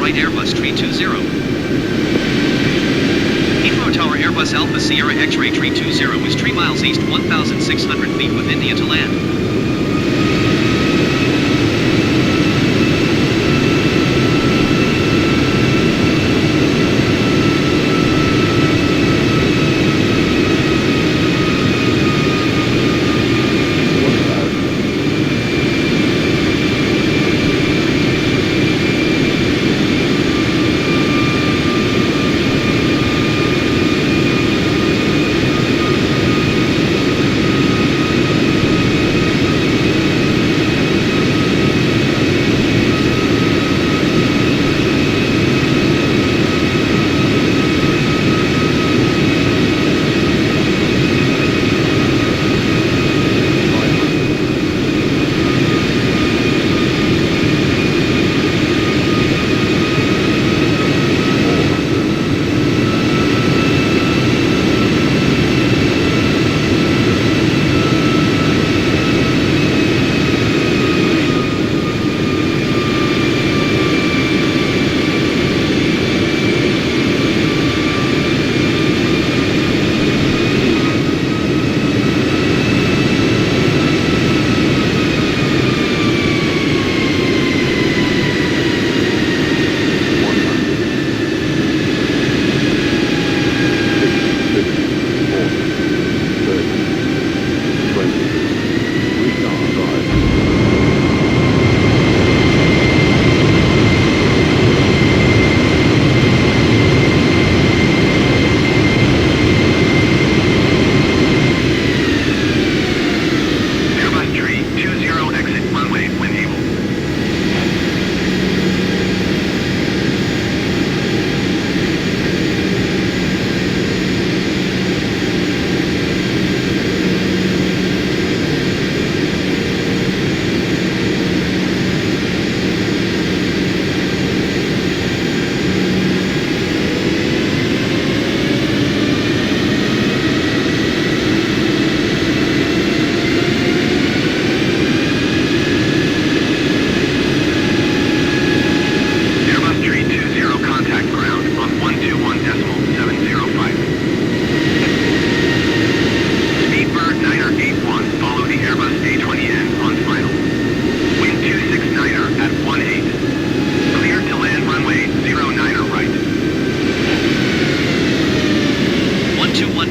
right Airbus Tree 20. Heathrow Tower Airbus Alpha Sierra X-Ray Tree 20 is 3 miles east 1,600 feet with India to land.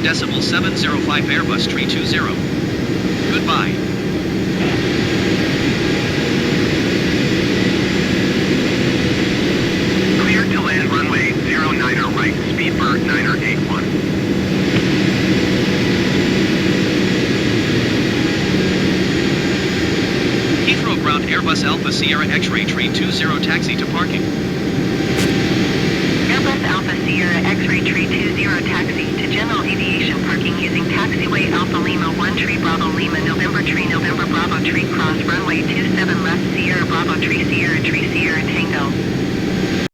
Decimal 705 Airbus Tree 20. Goodbye. Cleared to land runway 09er right, Speedbird 9er 81. Heathrow ground Airbus Alpha Sierra X-Ray Tree 20 taxi to parking. Airbus Alpha Sierra X-Ray Tree 20 taxi to general aviation parking using taxiway Alpha Lima 1 Tree Bravo Lima November Tree November Bravo Tree cross runway 26.